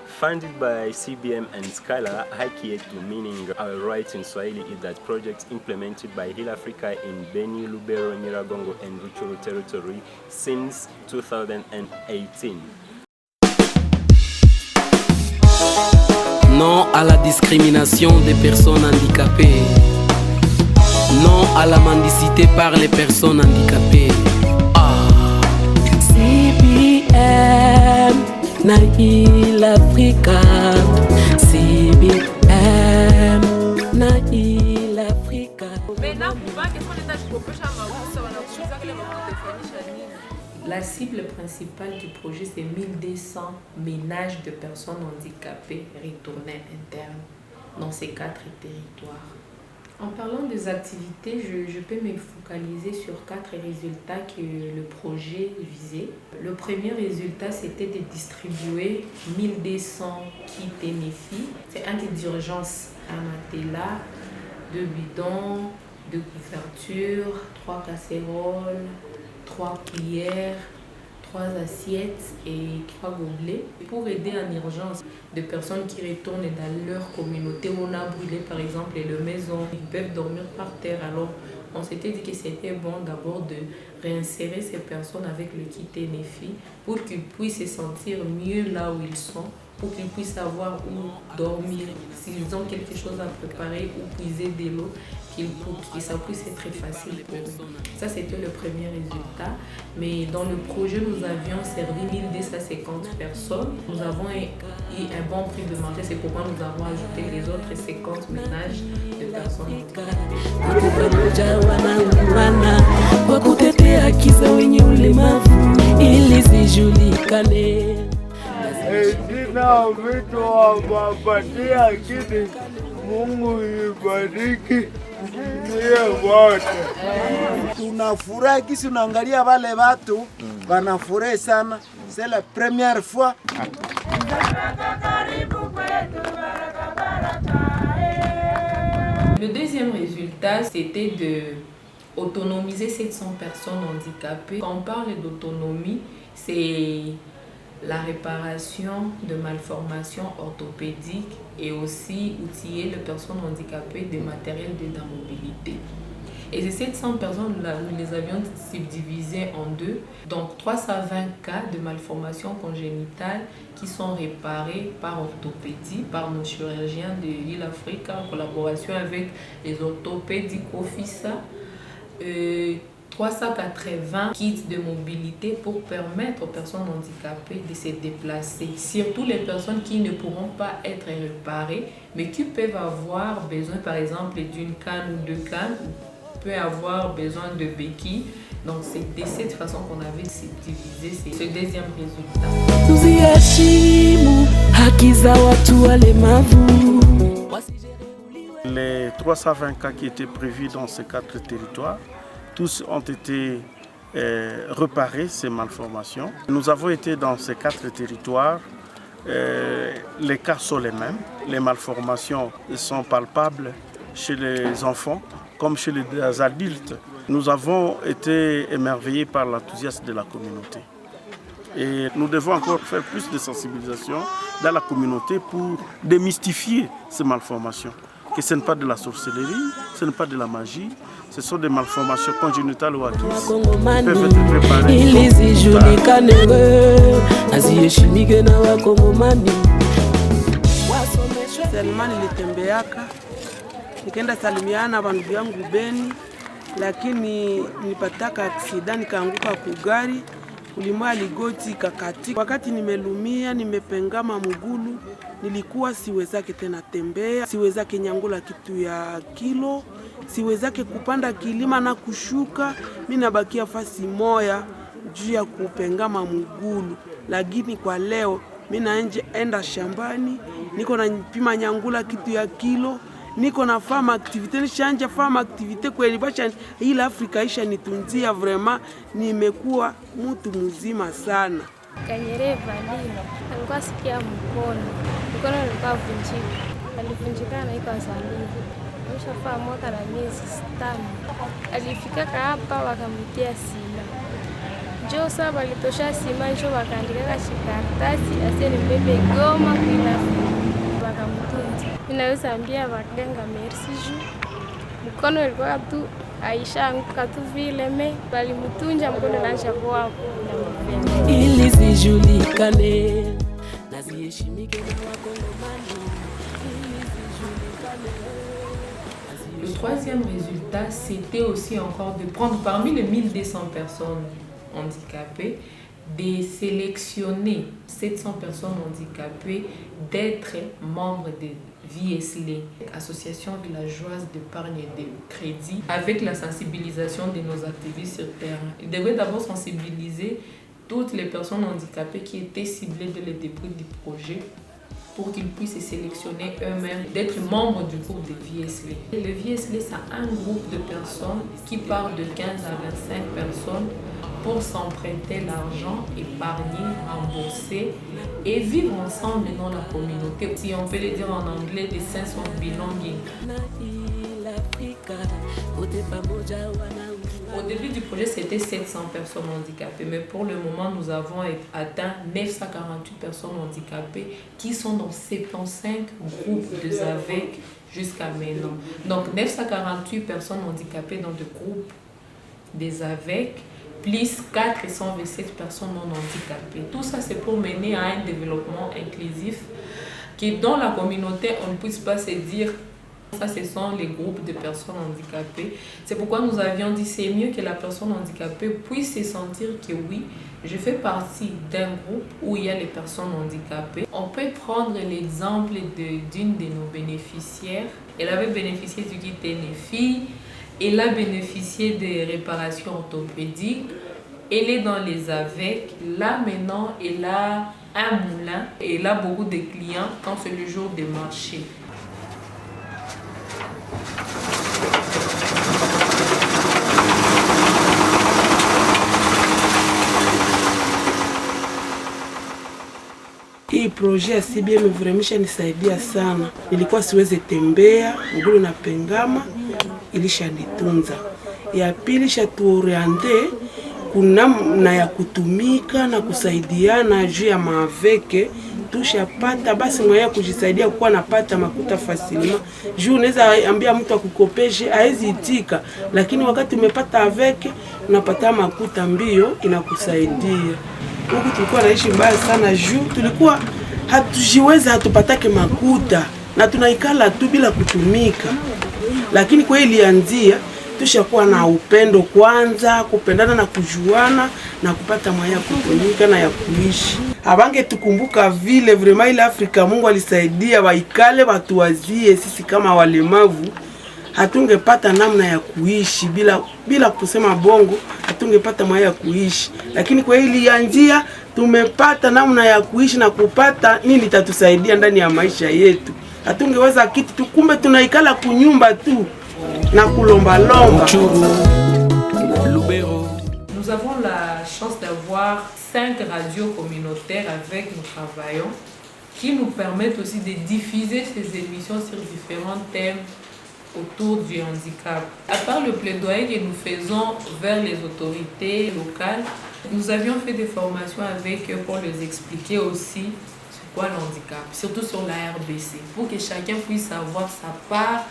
Funded by CBM and Scala, Haki Yetu, meaning our rights in Swahili, is that project implemented by Heal Africa in Beni, Lubero, Nyiragongo and Rutshuru territory since 2018. Non à la discrimination des personnes handicapées. Non à la mendicité par les personnes handicapées. CBM na Heal Africa. CBM na Heal Africa. La cible principale du projet, c'est 1200 ménages de personnes handicapées retournés internes dans ces 4 territoires. En parlant des activités, je peux me focaliser sur 4 résultats que le projet visait. Le premier résultat, c'était de distribuer 1200 kits NFI. C'est un kit d'urgence, un matelas, 2 bidons, 2 couvertures, 3 casseroles, 3 cuillères, 3 assiettes et 3 gobelets pour aider en urgence des personnes qui retournent dans leur communauté où on a brûlé par exemple les maisons. Ils peuvent dormir par terre. Alors on s'était dit que c'était bon d'abord de réinsérer ces personnes avec le kit NFI pour qu'ils puissent se sentir mieux là où ils sont, pour qu'ils puissent savoir où dormir, s'ils ont quelque chose à préparer ou puiser de l'eau, que ça puisse être facile pour eux. Ça, c'était le premier résultat. Mais dans le projet, nous avions servi 1250 personnes. Nous avons eu un bon prix de marché. C'est pourquoi nous avons ajouté les autres 50 ménages de personnes handicapées. Mungu ibariki wote. Tunafurahi kisi unaangalia wale watu wanafurahi sana. C'est la première fois. Le deuxième résultat, c'était de autonomiser 700 personnes handicapées. Quand on parle d'autonomie, c'est la réparation de malformations orthopédiques et aussi outiller les personnes handicapées de matériel de mobilité. Et ces 700 personnes-là, nous les avions subdivisées en 2. Donc 320 cas de malformations congénitales qui sont réparés par orthopédie, par nos chirurgiens de Heal Africa en collaboration avec les orthopédiques Offica. 380 kits de mobilité pour permettre aux personnes handicapées de se déplacer. Surtout les personnes qui ne pourront pas être réparées, mais qui peuvent avoir besoin par exemple d'une canne ou 2 cannes, peut avoir besoin de béquilles. Donc c'est de cette façon qu'on avait subdivisé ce deuxième résultat. Les 320 cas qui étaient prévus dans ces 4 territoires, tous ont été réparés, ces malformations. Nous avons été dans ces 4 territoires. Les cas sont les mêmes. Les malformations sont palpables chez les enfants comme chez les adultes. Nous avons été émerveillés par l'enthousiasme de la communauté. Et nous devons encore faire plus de sensibilisation dans la communauté pour démystifier ces malformations. Que ce n'est pas de la sorcellerie, ce n'est pas de la magie, ce sont des malformations congénitales ou acquises qui peuvent être préparées. Seulement nilitembeaka nikaenda salimiana bandugu yangu Beni, lakini nilipataka aksida nikaanguka kugari, ulimwa ligoti kakati. Wakati nimelumia, nimepengama mugulu, nilikuwa siwezake tena tembea, siwezake nyangula kitu ya kilo, siwezake kupanda kilima na kushuka. Mimi nabakia fasi moya juu ya kupengama mugulu. Lakini kwa leo mimi naenda shambani, niko na pima nyangula kitu ya kilo, niko na farm activity, nishanja farm activity kweli basha Heal Africa isha nitunzia vraiment, nimekuwa mtu mzima sana. Kanyere Valino alikuwa sikia mkono ulikuwa vunjika, alivunjika na iko azaliwa. ameshafaa mwaka na miezi 5. Alifikaka hapa wakamtia sima, njo saa walitosha sima, njo wakaandikaka chikaratasi aseni mbebe Goma kwenda wakamtunza. Ninaweza ambia waganga merci juu mkono ilikuwa tu Aisha anguka tu vile walimtunja mkono naanza kwa ili zijulikane na ziheshimike na Wakongomani. Le troisième résultat, c'était aussi encore de prendre parmi les 1200 personnes handicapées, de sélectionner 700 personnes handicapées d'être membres de VSLE, Association villageoise d'épargne et de crédit, avec la sensibilisation de nos activistes sur terrain. Ils devaient d'abord sensibiliser toutes les personnes handicapées qui étaient ciblées dès le début du projet pour qu'ils puissent sélectionner eux-mêmes d'être membres du groupe de VSLE. Le VSLE, c'est un groupe de personnes qui part de 15 à 25 personnes pour s'emprunter l'argent, épargner, rembourser et vivre ensemble dans la communauté. Si on peut le dire en anglais, des sense of belonging. Au début du projet, c'était 700 personnes handicapées, mais pour le moment, nous avons atteint 948 personnes handicapées qui sont dans 75 groupes de ZAVEC jusqu'à maintenant. Donc 948 personnes handicapées dans des groupes des ZAVEC, plus 427 personnes non handicapées. Tout ça, c'est pour mener à un développement inclusif qui, dans la communauté, on ne puisse pas se dire ça, ce sont les groupes de personnes handicapées. C'est pourquoi nous avions dit c'est mieux que la personne handicapée puisse se sentir que oui, je fais partie d'un groupe où il y a les personnes handicapées. On peut prendre l'exemple d'une de nos bénéficiaires. Elle avait bénéficié du kit NFI. Elle a bénéficié des réparations orthopédiques. Elle est dans les AVEC. Là, maintenant, elle a un moulin. Elle a beaucoup de clients quand c'est le jour des marchés. Hii projet ya CBM vraiment nisaidia sana. Nilikuwa siweze tembea, mguu na pengama, ilishanitunza. Ya pili shatuoriente kuna na ya kutumika na kusaidiana juu ya maaveke. Tushapata basi mwaya kujisaidia kuwa napata makuta fasilima. Juu unaweza ambia mtu akukopeshe haezi itika, lakini wakati umepata aveke unapata makuta mbio inakusaidia. Huku tulikuwa naishi mbaya sana juu tulikuwa hatujiweza hatupatake makuta na tunaikala tu bila kutumika. Lakini kwa ilianzia tushakuwa na upendo kwanza, kupendana na kujuana na kupata mwaya kutumika na ya kuishi. Abange tukumbuka vile vraiment ile Afrika Mungu alisaidia waikale watuwazie sisi kama walemavu. Hatungepata namna ya kuishi bila kusema bongo, hatungepata mwaya ya kuishi. Lakini kwa hili ya njia tumepata namna ya kuishi na kupata nini tatusaidia ndani ya maisha yetu. Hatungeweza kitu tukumbe tunaikala kunyumba tu na kulomba-lomba. Nous avons la chance d'avoir 5 radios communautaires avec nous travaillons qui nous permettent aussi de diffuser ces émissions sur différents thèmes autour du handicap. À part le plaidoyer que nous faisons vers les autorités locales, nous avions fait des formations avec eux pour les expliquer aussi c'est quoi le handicap, surtout sur la RBC, pour que chacun puisse avoir sa part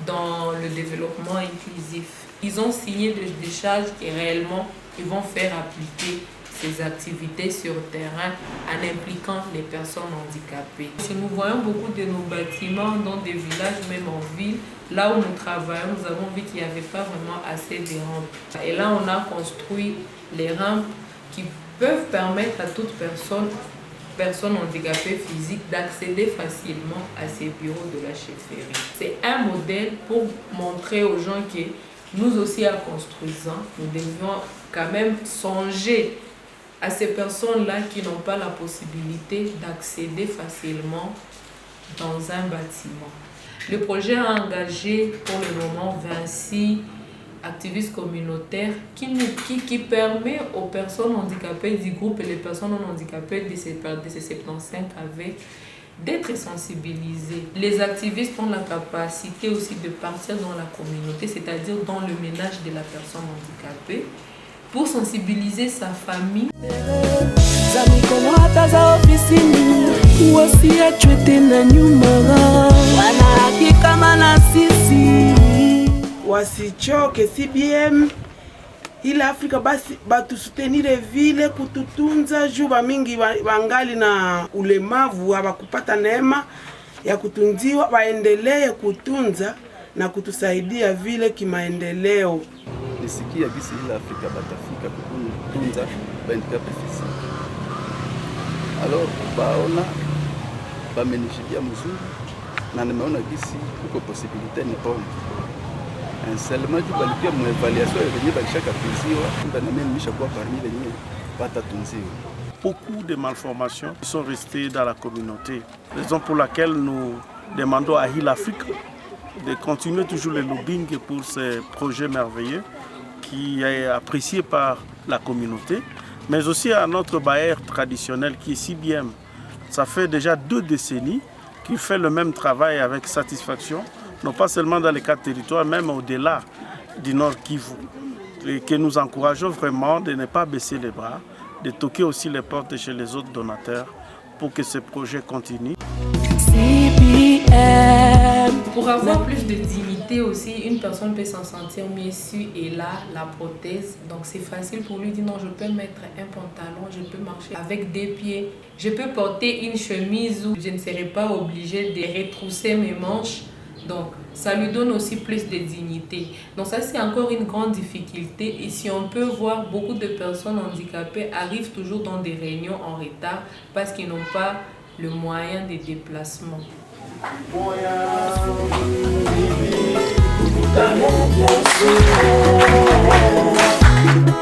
dans le développement inclusif. Ils ont signé des décharges et réellement ils vont faire appliquer ces activités sur terrain en impliquant les personnes handicapées. Si nous voyons beaucoup de nos bâtiments dans des villages, même en ville, là où nous travaillons, nous avons vu qu'il n'y avait pas vraiment assez de rampes. Et là, on a construit les rampes qui peuvent permettre à toute personne handicapée physique d'accéder facilement à ces bureaux de la chefferie. C'est un modèle pour montrer aux gens que nous aussi, en construisant, nous devions quand même songer à ces personnes-là qui n'ont pas la possibilité d'accéder facilement dans un bâtiment. Le projet a engagé pour le moment 26 activistes communautaires qui permet aux personnes handicapées du groupe et les personnes non handicapées de ces 75 avec d'être sensibilisés. Les activistes ont la capacité aussi de partir dans la communauté, c'est-à-dire dans le ménage de la personne handicapée, pour sensibiliser sa famille. Wasichoke CBM ila Afrika basi batusutenire vile kututunza juu mingi wangali na ulemavu hawakupata neema ya kutunziwa, waendelee kutunza na kutusaidia vile kimaendeleo. Nisikia gisi ila Afrika batafika kutunza handicapé physique. Alors baona bamenishidia mzuri na nimeona gisi kuko possibilité ni bonne. Seulement tu balikia mu évaluation yenye balishaka tunziwa na mimi nimeshakuwa parmi wenye batatunziwa. Beaucoup de malformations sont restées dans la communauté, raison pour laquelle nous demandons à Heal Africa de continuer toujours le lobbying pour ce projet merveilleux qui est apprécié par la communauté, mais aussi à notre bailleur traditionnel qui est CBM. Ça fait déjà 2 décennies qu'il fait le même travail avec satisfaction, non pas seulement dans les 4 territoires, même au-delà du Nord Kivu. Et que nous encourageons vraiment de ne pas baisser les bras, de toquer aussi les portes chez les autres donateurs pour que ce projet continue. Pour avoir plus de dignité aussi, une personne peut s'en sentir mieux si elle a la prothèse. Donc c'est facile pour lui de dire non, je peux mettre un pantalon, je peux marcher avec 2 pieds, je peux porter une chemise où je ne serai pas obligée de retrousser mes manches. Donc ça lui donne aussi plus de dignité. Donc ça c'est encore une grande difficulté. Et si on peut voir, beaucoup de personnes handicapées arrivent toujours dans des réunions en retard parce qu'ils n'ont pas le moyen de déplacement.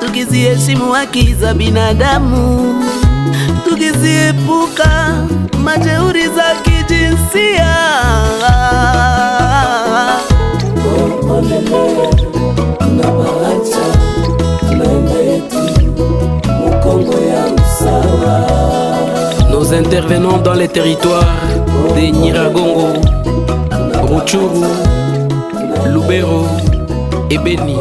Tukiziheshimu haki za binadamu, tukiziepuka majeuri za kijinsia, nous intervenons dans les territoires de Nyiragongo, Rutshuru, Lubero et Beni.